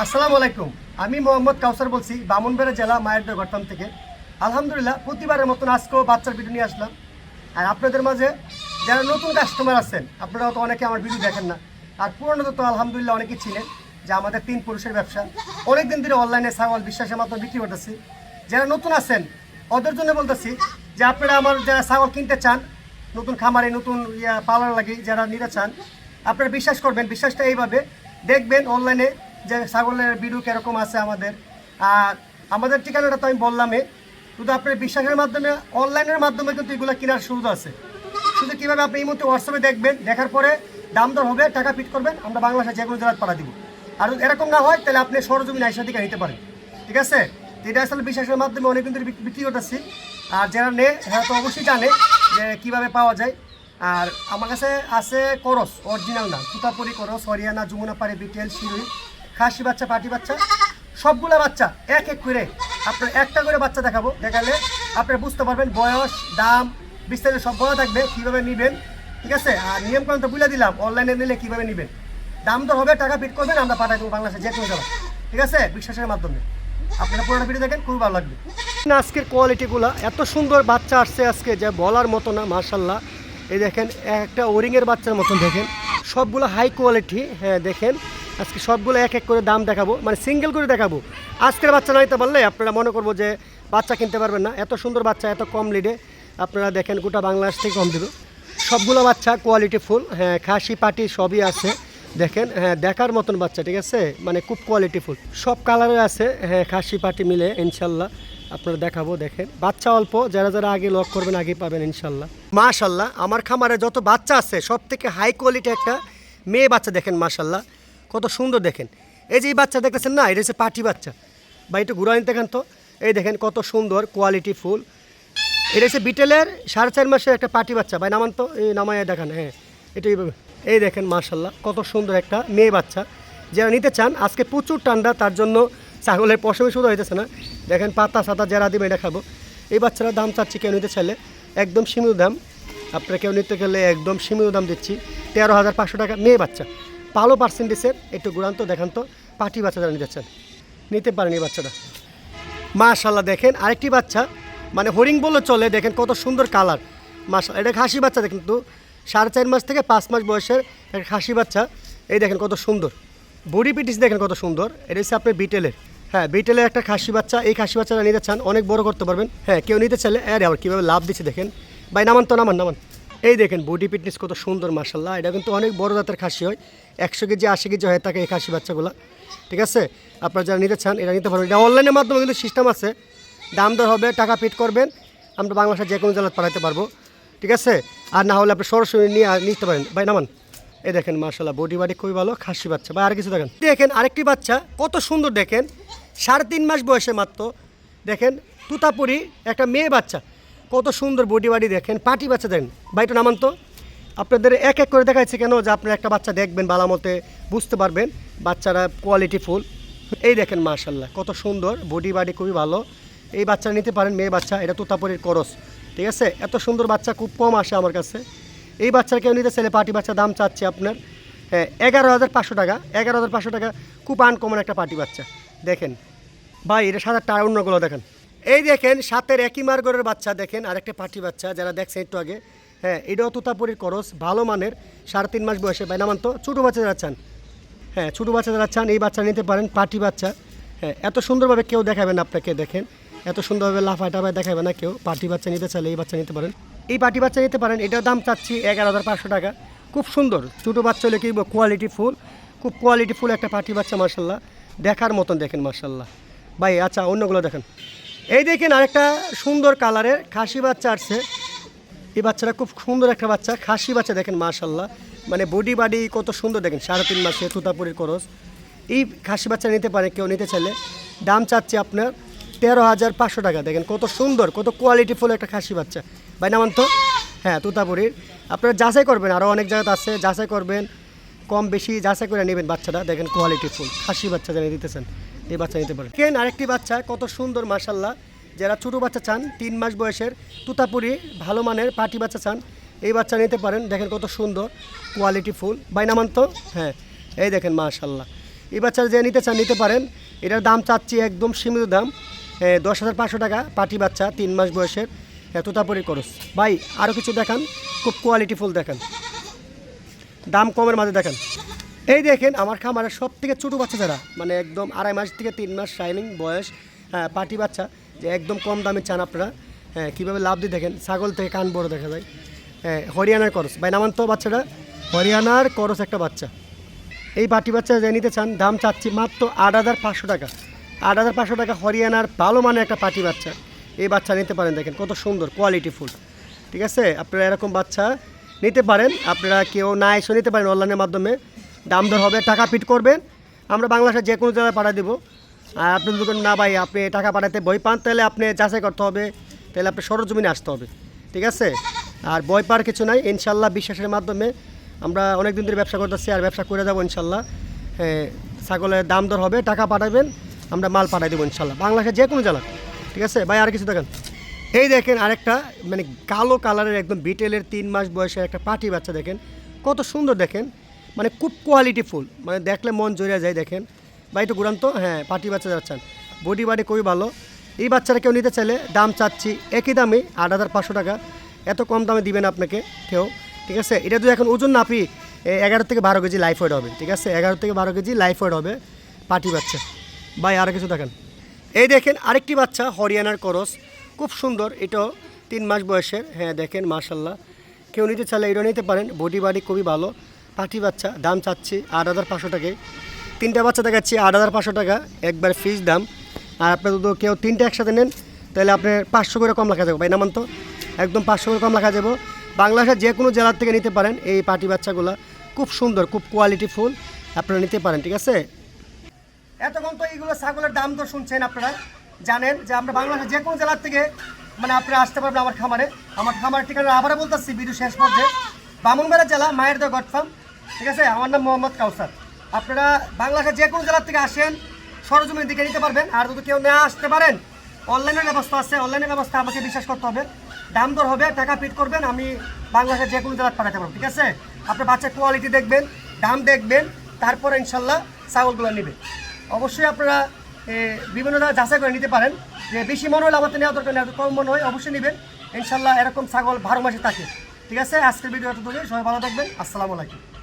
আসসালামু আলাইকুম। আমি মোহাম্মদ কাউসার বলছি, বামুনবাড়িয়া জেলা মায়েরদহ গর্তাম থেকে। আলহামদুলিল্লাহ, প্রতিবারের মতন আজকেও বাচ্চার ভিডিও নিয়ে আসলাম। আর আপনাদের মাঝে যারা নতুন কাস্টমার আছেন, আপনারা তো অনেকে আমার ভিডিও দেখেন না, আর পুরনো তো আলহামদুলিল্লাহ অনেকেই ছিলেন যে আমাদের তিন পুরুষের ব্যবসা অনেক দিন ধরে অনলাইনে ছাগল বিশ্বাসের মাধ্যমে বিক্রি করতেছি। যারা নতুন আছেন ওদের জন্য বলতেছি যে আপনারা আমার যারা ছাগল কিনতে চান, নতুন খামারে নতুন পালার লাগে যারা নিতে চান, আপনারা বিশ্বাস করবেন। বিশ্বাসটা এইভাবে দেখবেন অনলাইনে যে ছাগলের ভিডিও কীরকম আছে আমাদের। আর আমাদের ঠিকানাটা তো আমি বললামই, শুধু আপনার বিশ্বাসের মাধ্যমে অনলাইনের মাধ্যমে কিন্তু এগুলো কেনার সুবিধা আছে। শুধু কীভাবে আপনি এই মুহূর্তে হোয়াটসঅ্যাপে দেখবেন, দেখার পরে দাম দর হবে, টাকা পিট করবেন, আমরা বাংলাদেশে যে কোনো জেলায় পাঠা দিব। আর এরকম না হয় তাহলে আপনি সরজমিন আইসা থেকে নিতে পারেন, ঠিক আছে? এটা আসলে বিশ্বাসের মাধ্যমে অনেক কিন্তু বিক্রি করতেছি। আর যারা নেয় হ্যাঁ তো অবশ্যই জানে যে কীভাবে পাওয়া যায়। আর আমার কাছে আছে করস, অরিজিনাল না, তুতাপুরি করস, হরিয়ানা, যমুনাপাড়ি, বিটেল, শিরুই, খাসি বাচ্চা, পাটি বাচ্চা, সবগুলো বাচ্চা এক এক করে আপনার একটা করে বাচ্চা দেখাবো। দেখালে আপনারা বুঝতে পারবেন বয়স, দাম, বিস্তারিত সব বলা থাকবে, কীভাবে নেবেন, ঠিক আছে? আর নিয়মকানুন তো বলে দিলাম, অনলাইনে নিলে কীভাবে নেবেন, দাম তো হবে, টাকা পিট করবেন, আমরা পাঠাই দেবো বাংলাদেশে যে কোনো জায়গায়, ঠিক আছে? বিশ্বাসের মাধ্যমে আপনারা পুরোটা ভিডিও দেখেন, খুবই ভালো লাগবে। আজকের কোয়ালিটিগুলো এত সুন্দর বাচ্চা আসছে আজকে যে বলার মতো না, মাশাল্লাহ। এই দেখেন একটা ওরিংয়ের বাচ্চার মতন, দেখেন সবগুলো হাই কোয়ালিটি। হ্যাঁ দেখেন আজকে সবগুলো এক এক করে দাম দেখাবো, মানে সিঙ্গেল করে দেখাবো। আজকের বাচ্চা না নিতে পারলে আপনারা মনে করবো যে বাচ্চা কিনতে পারবেন না। এত সুন্দর বাচ্চা, এত কম লিডে আপনারা দেখেন গোটা বাংলাদেশ থেকে কম দেবে। সবগুলো বাচ্চা কোয়ালিটি ফুল, হ্যাঁ খাসি পাটি সবই আছে। দেখেন হ্যাঁ দেখার মতন বাচ্চা, ঠিক আছে? মানে খুব কোয়ালিটি ফুল, সব কালারে আছে। হ্যাঁ খাসি পাটি মিলে ইনশাল্লাহ আপনারা দেখাবো। দেখেন বাচ্চা অল্প, যারা যারা আগে লক করবেন আগেই পাবেন ইনশাল্লাহ। মাশাল্লাহ আমার খামারে যত বাচ্চা আছে সব থেকে হাই কোয়ালিটি একটা মেয়ে বাচ্চা। দেখেন মাশাল্লাহ কত সুন্দর। দেখেন এই যে এই বাচ্চা দেখতেছেন না, এটা হচ্ছে পাটি বাচ্চা। বা একটু ঘুরা নিতে দেখেন তো, এই দেখেন কত সুন্দর কোয়ালিটি ফুল। এটা হচ্ছে বিটেলের 4.5 মাসের একটা পাটি বাচ্চা। ভাই নামান তো, এই নামায় দেখান। হ্যাঁ এটা এইভাবে, এই দেখেন মাশাল্লাহ কত সুন্দর একটা মেয়ে বাচ্চা। যারা নিতে চান, আজকে প্রচুর ঠান্ডা, তার জন্য ছাগলের পশমে শুধু হইতেছে না। দেখেন পাতা সাতা যারা দিবে এটা খাবো। এই বাচ্চারা দাম চাচ্ছি কেউ নিতে চাইলে একদম সীমিত দাম। আপনারা কেউ নিতে গেলে একদম সীমিত দাম দিচ্ছি, 13,500 টাকা মেয়ে বাচ্চা, ভালো পার্সেন্টেজের। একটু ঘুরান্ত দেখান তো, পাটি বাচ্চা যারা নিতে চান নিতে পারেন এই বাচ্চাটা। মাশাল্লাহ দেখেন আরেকটি বাচ্চা, মানে হরিং বললে চলে। দেখেন কত সুন্দর কালার, মাশাল্লাহ। এটা খাসি বাচ্চা, কিন্তু 4.5 মাস থেকে 5 মাস বয়সের একটা খাসি বাচ্চা। এই দেখেন কত সুন্দর বডি পিটিস, দেখেন কত সুন্দর। এটা হচ্ছে আপনার বিটেলের, হ্যাঁ বিটেলের একটা খাসি বাচ্চা। এই খাসি বাচ্চাটা নিতে চান অনেক বড় করতে পারবেন। হ্যাঁ কেউ নিতে চাইলে আবার কীভাবে লাভ দিচ্ছে দেখেন। ভাই নামান তো, নামান নামান। এই দেখেন বডি ফিটনেস কত সুন্দর মাশাল্লাহ। এটা কিন্তু অনেক বড় জাতের খাসি হয়, 100 কেজি 80 কেজি হয়ে থাকে এই খাসি বাচ্চাগুলো, ঠিক আছে? আপনারা যারা নিতে চান এটা নিতে পারবেন। এটা অনলাইনের মাধ্যমে কিন্তু সিস্টেম আছে, দাম দর হবে, টাকা পিট করবেন, আমরা বাংলাদেশের যে কোনো জেলায় পাঠাতে পারবো, ঠিক আছে? আর না হলে আপনি সরাসরি নিয়ে নিতে পারেন। ভাই নামান। এই দেখেন মাশাল্লাহ বডি বাডি খুবই ভালো, খাসি বাচ্চা। ভাই আর কিছু দেখেন, দেখেন আরেকটি বাচ্চা কত সুন্দর। দেখেন 3.5 মাস বয়সে মাত্র। দেখেন তুতাপুরি একটা মেয়ে বাচ্চা, কত সুন্দর বডি বাডি। দেখেন পাটি বাচ্চা। দেখেন ভাইটা নামান তো। আপনাদের এক এক করে দেখাচ্ছি কেন, যে আপনারা একটা বাচ্চা দেখবেন ভালো মতে বুঝতে পারবেন বাচ্চারা কোয়ালিটি ফুল। এই দেখেন মাশাল্লাহ কত সুন্দর বডি বাডি খুবই ভালো। এই বাচ্চা নিতে পারেন, মেয়ে বাচ্চা। এটা তুতাপুরির করস, ঠিক আছে? এত সুন্দর বাচ্চা খুব কম আসে আমার কাছে। এই বাচ্চার কেউ নিতে চাইলে পাটি বাচ্চা দাম চাচ্ছে আপনার 11,500 টাকা। 11,500 টাকা খুব আনকমন একটা পাটি বাচ্চা। দেখেন ভাই এটা সাদা টার অন্যগুলো দেখেন। এই দেখেন সাতের একই মার্গরের বাচ্চা। দেখেন আরেকটা পাটি বাচ্চা যারা দেখছেন একটু আগে। হ্যাঁ এটাও তুতাপুরির করস, ভালো মানের, 3.5 মাস বয়সে। ভাই নামান তো। ছোটো বাচ্চা যারা চান, হ্যাঁ ছোটো বাচ্চা যারা চান এই বাচ্চা নিতে পারেন, পাটি বাচ্চা। হ্যাঁ এত সুন্দরভাবে কেউ দেখাবেন আপনাকে, দেখেন এত সুন্দরভাবে লাফায় টাফায় দেখাবে না কেউ। পাটি বাচ্চা নিতে চাইলে এই বাচ্চা নিতে পারেন, এই পাটি বাচ্চা নিতে পারেন। এটার দাম চাচ্ছি 11,500 টাকা। খুব সুন্দর ছোটো বাচ্চা হলে কি কোয়ালিটি ফুল, খুব কোয়ালিটি ফুল একটা পাটি বাচ্চা মাশাল্লাহ, দেখার মতন। দেখেন মাশাল্লাহ ভাই। আচ্ছা অন্যগুলো দেখেন। এই দেখেন আরেকটা সুন্দর কালারের খাসি বাচ্চা আসছে। এই বাচ্চাটা খুব সুন্দর একটা বাচ্চা, খাসি বাচ্চা। দেখেন মাশাল্লাহ মানে বডি বাডি কত সুন্দর। দেখেন 3.5 মাসে তুতাপুরির করস। এই খাসি বাচ্চা নিতে পারে কেউ নিতে চাইলে, দাম চাচ্ছে আপনার 13,500 টাকা। দেখেন কত সুন্দর, কত কোয়ালিটিফুল একটা খাসি বাচ্চা। ভাই নামান তো। হ্যাঁ তুতাপুরির। আপনারা যাচাই করবেন, আরও অনেক জায়গাতে আছে, যাচাই করবেন, কম বেশি যাচাই করে নেবেন বাচ্চাটা। দেখেন কোয়ালিটিফুল খাসি বাচ্চা যারা দিতেছেন এই বাচ্চা নিতে পারেন। দেখেন আরেকটি বাচ্চা কত সুন্দর মাশাল্লাহ। যারা ছোটো বাচ্চা চান, 3 মাস বয়সের তুতাপুরি ভালো মানের পাটি বাচ্চা চান, এই বাচ্চা নিতে পারেন। দেখেন কত সুন্দর কোয়ালিটি ফুল। ভাই নামান তো। হ্যাঁ এই দেখেন মাশাল্লাহ এই বাচ্চারা যে নিতে চান নিতে পারেন। এটার দাম চাচ্ছি একদম সীমিত দাম 10,500 টাকা। পাটি বাচ্চা 3 মাস বয়সের, তোতাপুরি খরচ। ভাই আরও কিছু দেখান, খুব কোয়ালিটিফুল দেখান, দাম কমের মাঝে দেখান। এই দেখেন আমার খামারের সব থেকে ছোটো বাচ্চা যারা, মানে একদম 2.5 মাস থেকে 3 মাস শাইনিং বয়স পাটি বাচ্চা, যে একদম কম দামে চান আপনারা। কীভাবে লাভ দিয়ে দেখেন, ছাগল থেকে কান বড় দেখা যায়। হরিয়ানার করস ভাই, নামান তো বাচ্চাটা, হরিয়ানার করস একটা বাচ্চা। এই পাটি বাচ্চা যে নিতে চান দাম চাচ্ছি মাত্র 8,500 টাকা। 8,500 টাকা হরিয়ানার ভালো মানের একটা পাটি বাচ্চা। এই বাচ্চা নিতে পারেন, দেখেন কত সুন্দর কোয়ালিটিফুল। ঠিক আছে, আপনারা এরকম বাচ্চা নিতে পারেন। আপনারা কেউ না এসে নিতে পারেন অনলাইনের মাধ্যমে, দাম দর হবে, টাকা পিট করবেন, আমরা বাংলাদেশের যে কোনো জায়গায় পাঠিয়ে দেবো। আর আপনি যদি না ভাই আপনি টাকা পাঠাতে ভয় পান, তাহলে আপনি যাচাই করতে হবে, তাহলে আপনি সরজমিনে আসতে হবে। ঠিক আছে, আর ভয় পাওয়ার কিছু নাই, ইনশাল্লাহ বিশ্বাসের মাধ্যমে আমরা অনেক দিন ধরে ব্যবসা করতেছি আর ব্যবসা করে যাবো ইনশাল্লাহ। ছাগলের দাম দর হবে, টাকা পাঠাবেন, আমরা মাল পাঠিয়ে দেবো ইনশাল্লাহ, বাংলাদেশের যে কোনো জেলা। ঠিক আছে ভাই, আর কিছু দেখেন। এই দেখেন আরেকটা মানে কালো কালারের একদম বিটেলের 3 মাস বয়সের একটা পাটি বাচ্চা, দেখেন কত সুন্দর, দেখেন মানে খুব কোয়ালিটিফুল, মানে দেখলে মন জড়িয়ে যায়। দেখেন ভাই একটু ঘুরান তো, হ্যাঁ পাটি বাচ্চা যাচ্ছেন, বডি বাডি খুবই ভালো। এই বাচ্চারা কেউ নিতে চাইলে দাম চাচ্ছি একই দামে 8,500 টাকা। এত কম দামে দিবেন আপনাকে কেউ। ঠিক আছে, এটা যদি এখন ওজন নাপি 11 থেকে 12 কেজি লাইফ ওয়েট হবে। ঠিক আছে, 11 থেকে 12 কেজি লাইফ ওয়েট হবে পাটি বাচ্চা। ভাই আর কিছু দেখেন। এই দেখেন আরেকটি বাচ্চা হরিয়ানার করস, খুব সুন্দর, এটাও 3 মাস বয়সের। হ্যাঁ দেখেন মাশাল্লাহ, কেউ নিতে চাইলে এটা নিতে পারেন, বডি বাডি খুবই ভালো পাটি বাচ্চা। দাম চাচ্ছি 8,500 টাকায়। 3টা বাচ্চা দেখাচ্ছি 8,500 টাকা একবার ফিক্স দাম। আর আপনি যদি কেউ 3টা একসাথে নেন তাহলে আপনার 500 করে কম লেখা যাবে ভাই, নামান তো একদম 500 করে কম লেখা যাবো। বাংলাদেশের যে কোনো জেলার থেকে নিতে পারেন এই পাটি বাচ্চাগুলো, খুব সুন্দর, খুব কোয়ালিটিফুল, আপনারা নিতে পারেন। ঠিক আছে, এতক্ষণ তো এইগুলো ছাগলের দাম তো শুনছেন, আপনারা জানেন যে আমরা বাংলাদেশের যে কোনো জেলার থেকে মানে আপনারা আসতে পারবেন আমার খামারে। আমার খামারের ঠিকানা আবারও বলতেছি ভিডিও শেষ পর্যায়ে, বামুনবাড়া জেলা, মায়ের দা গড ফার্ম। ঠিক আছে, আমার নাম মোহাম্মদ কাউসার। আপনারা বাংলাদেশের যে কোনো জেলার থেকে আসেন, সরজমিনের দিকে নিতে পারবেন। আর যদি কেউ না আসতে পারেন, অনলাইনের ব্যবস্থা আছে, অনলাইনের ব্যবস্থা আমাকে বিশ্বাস করতে হবে, দাম দর হবে, টাকা পিট করবেন, আমি বাংলাদেশের যে কোনো জেলায় পাঠাতে পারবো। ঠিক আছে, আপনার বাচ্চার কোয়ালিটি দেখবেন, দাম দেখবেন, তারপরে ইনশাল্লাহ ছাগলগুলো নেবেন। অবশ্যই আপনারা বিভিন্ন জায়গায় যাচাই করে নিতে পারেন, যে বেশি মনে হলে আমাদের নেওয়া দরকার নেই, কম মনে হয় অবশ্যই নেবেন ইনশাল্লাহ। এরকম ছাগল 12 মাসে থাকে। ঠিক আছে, আজকের ভিডিও এতটুকুই, সবাই ভালো থাকবেন, আসসালামু আলাইকুম।